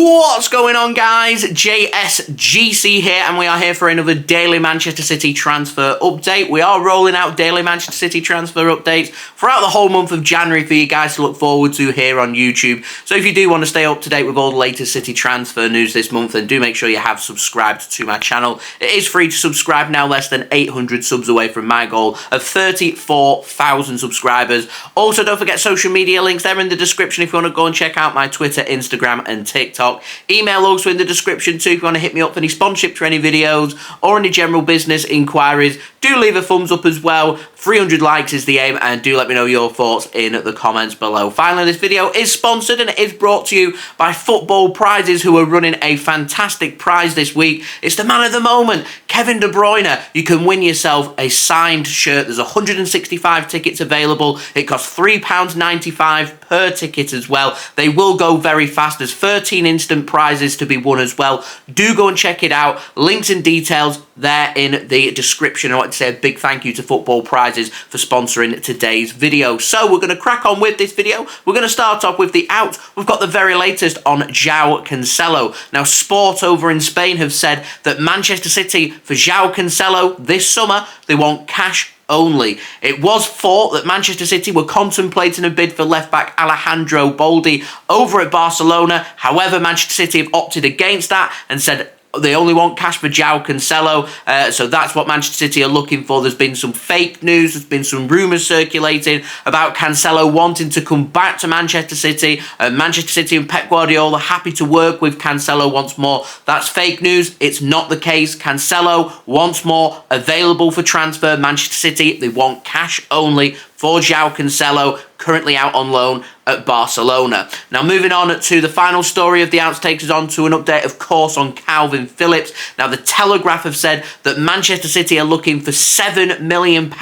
What's going on, guys? JSGC here, and we are here for another daily Manchester City transfer update. We are rolling out daily Manchester City transfer updates throughout the whole month of January for you guys to look forward to here on YouTube. So if you do want to stay up to date with all the latest City transfer news this month, then do make sure you have subscribed to my channel. It is free to subscribe now, less than 800 subs away from my goal of 34,000 subscribers. Also, don't forget social media links, they're in the description if you want to go and check out my Twitter, Instagram and TikTok. Email also in the description too if you want to hit me up for any sponsorship for any videos or any general business inquiries. Do leave a thumbs up as well. 300 likes is the aim, and do let me know your thoughts in the comments below. Finally, this video is sponsored and it is brought to you by Football Prizes, who are running a fantastic prize this week. It's the man of the moment, Kevin de Bruyne. You can win yourself a signed shirt. There's 165 tickets available. It costs £3.95 per ticket as well. They will go very fast. There's 13 instant prizes to be won as well. Do go and check it out. Links and details there in the description. I want to say a big thank you to Football Prizes for sponsoring today's video. So we're going to crack on with this video. We're going to start off with the out. We've got the very latest on Joao Cancelo. Now, Sport over in Spain have said that Manchester City, for Joao Cancelo this summer, they want cash only. It was thought that Manchester City were contemplating a bid for left-back Alejandro Baldi over at Barcelona. However, Manchester City have opted against that and said they only want cash for Joao Cancelo, so that's what Manchester City are looking for. There's been some fake news, there's been some rumours circulating about Cancelo wanting to come back to Manchester City. Manchester City and Pep Guardiola are happy to work with Cancelo once more. That's fake news, it's not the case. Cancelo once more available for transfer. Manchester City, they want cash only for Joao Cancelo, currently out on loan at Barcelona. Now, moving on to the final story of the outs, takes us on to an update, of course, on Kalvin Phillips. Now, the Telegraph have said that Manchester City are looking for £7 million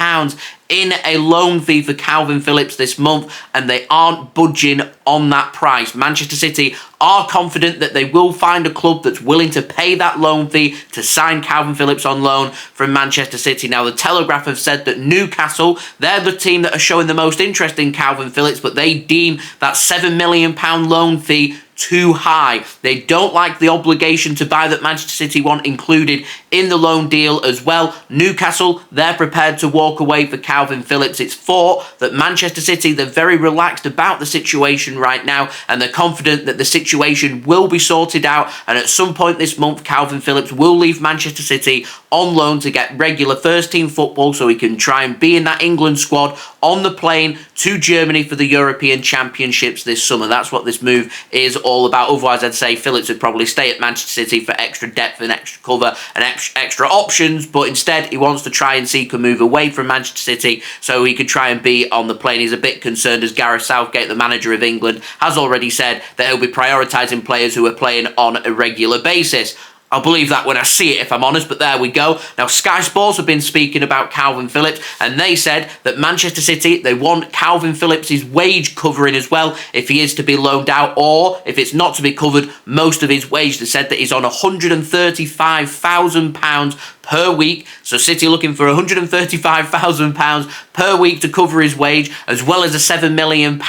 in a loan fee for Kalvin Phillips this month, and they aren't budging on that price. Manchester City are confident that they will find a club that's willing to pay that loan fee to sign Kalvin Phillips on loan from Manchester City. Now, the Telegraph have said that Newcastle, they're the team that are showing the most interest in Kalvin Phillips, but they deem that £7 million loan fee too high. They don't like the obligation to buy that Manchester City want included in the loan deal as well. Newcastle, they're prepared to walk away for Kalvin Phillips. It's thought that Manchester City, they're very relaxed about the situation right now, and they're confident that the situation will be sorted out, and at some point this month, Kalvin Phillips will leave Manchester City on loan to get regular first-team football so he can try and be in that England squad on the plane to Germany for the European Championships this summer. That's what this move is all about. Otherwise, I'd say Phillips would probably stay at Manchester City for extra depth and extra cover and extra options, but instead he wants to try and seek a move away from Manchester City so he could try and be on the plane. He's a bit concerned, as Gareth Southgate, the manager of England, has already said that he'll be prioritising players who are playing on a regular basis. I'll believe that when I see it, if I'm honest, but there we go. Now, Sky Sports have been speaking about Kalvin Phillips, and they said that Manchester City, they want Kalvin Phillips' wage covering as well if he is to be loaned out, or if it's not to be covered, most of his wage. They said that he's on £135,000 per week, so City looking for £135,000 per week to cover his wage, as well as a £7 million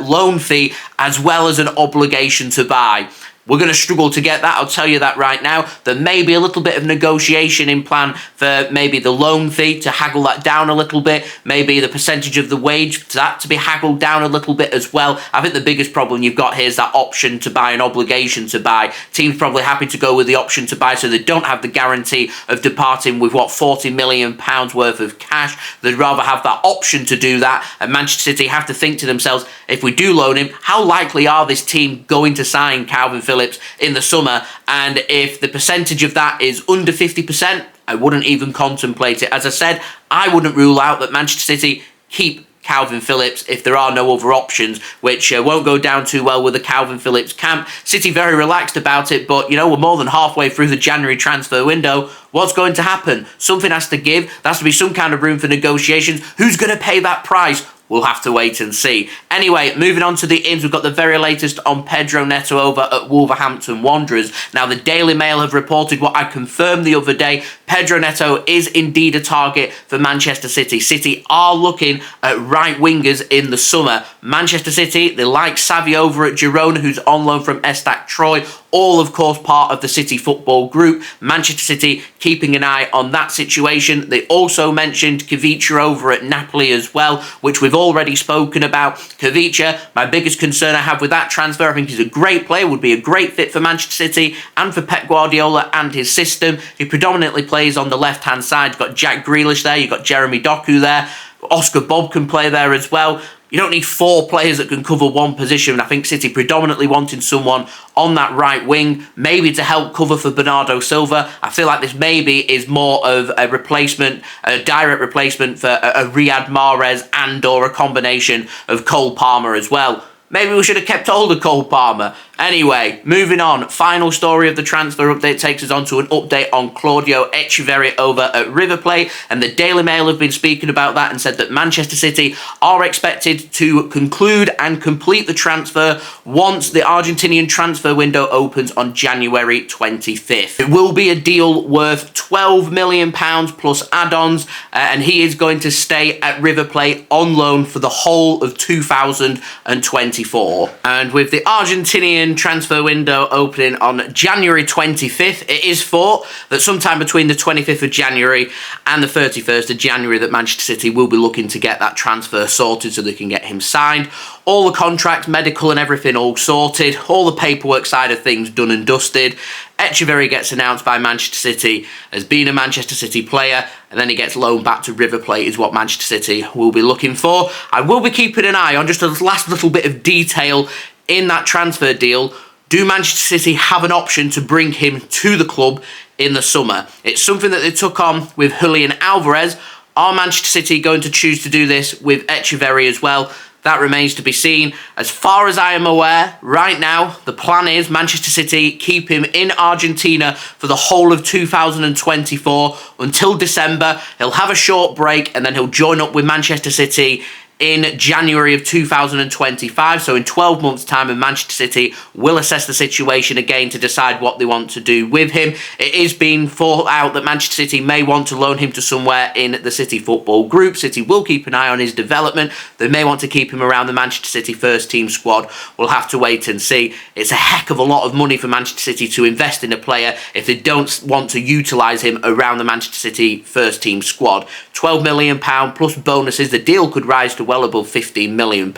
loan fee, as well as an obligation to buy. We're going to struggle to get that, I'll tell you that right now. There may be a little bit of negotiation in plan for maybe the loan fee to haggle that down a little bit, maybe the percentage of the wage for that to be haggled down a little bit as well. I think the biggest problem you've got here is that option to buy, an obligation to buy. Teams probably happy to go with the option to buy so they don't have the guarantee of departing with, what, £40 million worth of cash. They'd rather have that option to do that, and Manchester City have to think to themselves, if we do loan him, how likely are this team going to sign Kalvin Phillips in the summer? And if the percentage of that is under 50%, I wouldn't even contemplate it. As I said, I wouldn't rule out that Manchester City keep Kalvin Phillips if there are no other options, which won't go down too well with the Kalvin Phillips camp. City very relaxed about it, but, you know, we're more than halfway through the January transfer window. What's going to happen? Something has to give. There has to be some kind of room for negotiations. Who's going to pay that price? We'll have to wait and see. Anyway, moving on to the ins, we've got the very latest on Pedro Neto over at Wolverhampton Wanderers. Now, the Daily Mail have reported what I confirmed the other day. Pedro Neto is indeed a target for Manchester City. City are looking at right wingers in the summer. Manchester City, they like Savio over at Girona, who's on loan from ESTAC Troyes. All, of course, part of the City football group. Manchester City keeping an eye on that situation. They also mentioned Khvicha over at Napoli as well, which we've already spoken about. Khvicha, my biggest concern I have with that transfer, I think he's a great player, would be a great fit for Manchester City and for Pep Guardiola and his system. He predominantly plays on the left-hand side. You've got Jack Grealish there, you've got Jeremy Doku there. Oscar Bob can play there as well. You don't need 4 players that can cover one position. I think City predominantly wanting someone on that right wing, maybe to help cover for Bernardo Silva. I feel like this maybe is more of a replacement, a direct replacement for a Riyad Mahrez and or a combination of Cole Palmer as well. Maybe we should have kept hold of Cole Palmer. Anyway, moving on. Final story of the transfer update takes us on to an update on Claudio Echeverri over at River Plate. And the Daily Mail have been speaking about that and said that Manchester City are expected to conclude and complete the transfer once the Argentinian transfer window opens on January 25th. It will be a deal worth £12 million plus add-ons. And he is going to stay at River Plate on loan for the whole of 2024. And with the Argentinian transfer window opening on January 25th, it is thought that sometime between the 25th of January and the 31st of January that Manchester City will be looking to get that transfer sorted so they can get him signed. All the contracts, medical and everything all sorted, all the paperwork side of things done and dusted. Echeverri gets announced by Manchester City as being a Manchester City player, and then he gets loaned back to River Plate is what Manchester City will be looking for. I will be keeping an eye on just a last little bit of detail in that transfer deal. Do Manchester City have an option to bring him to the club in the summer? It's something that they took on with Julian Alvarez. Are Manchester City going to choose to do this with Echeverri as well? That remains to be seen. As far as I am aware, right now, the plan is Manchester City keep him in Argentina for the whole of 2024 until December. He'll have a short break and then he'll join up with Manchester City in January of 2025, so in 12 months' time, and Manchester City will assess the situation again to decide what they want to do with him. It is being thought out that Manchester City may want to loan him to somewhere in the City football group. City will keep an eye on his development. They may want to keep him around the Manchester City first team squad. We'll have to wait and see. It's a heck of a lot of money for Manchester City to invest in a player if they don't want to utilise him around the Manchester City first team squad. £12 million plus bonuses. The deal could rise to well above £15 million.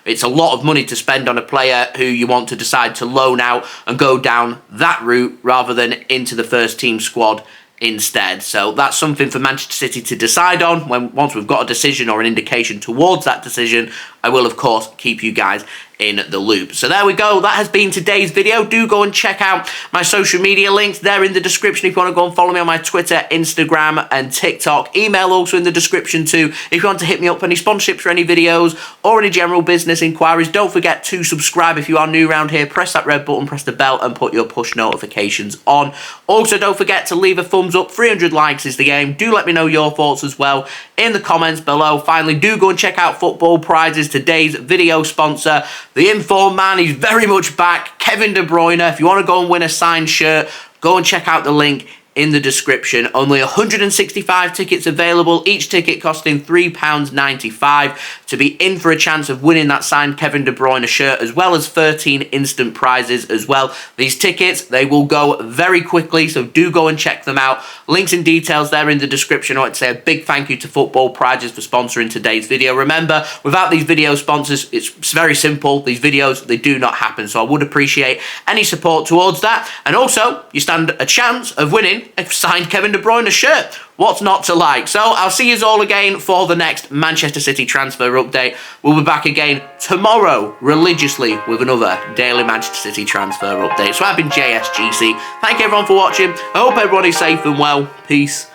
It's a lot of money to spend on a player who you want to decide to loan out and go down that route rather than into the first team squad instead. So that's something for Manchester City to decide on. Once we've got a decision or an indication towards that decision, I will of course keep you guys in the loop. So there we go. That has been today's video. Do go and check out my social media links. They're in the description if you want to go and follow me on my Twitter, Instagram and TikTok. Email also in the description too if you want to hit me up for any sponsorships for any videos or any general business inquiries. Don't forget to subscribe if you are new around here. Press that red button, press the bell and put your push notifications on. Also, don't forget to leave a thumbs up. 300 likes is the aim. Do let me know your thoughts as well in the comments below. Finally, do go and check out Football Prizes, today's video sponsor. The informed man, he's very much back. Kevin de Bruyne. If you want to go and win a signed shirt, go and check out the link in the description. Only 165 tickets available, each ticket costing £3.95 to be in for a chance of winning that signed Kevin de Bruyne shirt, as well as 13 instant prizes as well. These tickets, they will go very quickly, so do go and check them out. Links and details there in the description. I want to say a big thank you to Football Prizes for sponsoring today's video. Remember, without these video sponsors, it's very simple. These videos, they do not happen, so I would appreciate any support towards that. And also, you stand a chance of winning a signed Kevin de Bruyne shirt. What's not to like? So I'll see you all again for the next Manchester City transfer update. We'll be back again tomorrow religiously with another daily Manchester City transfer update. So I've been JSGC. Thank you everyone for watching. I hope everyone is safe and well. Peace.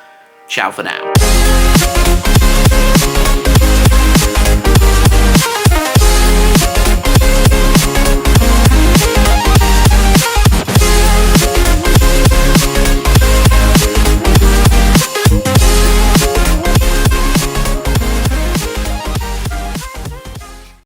Ciao for now.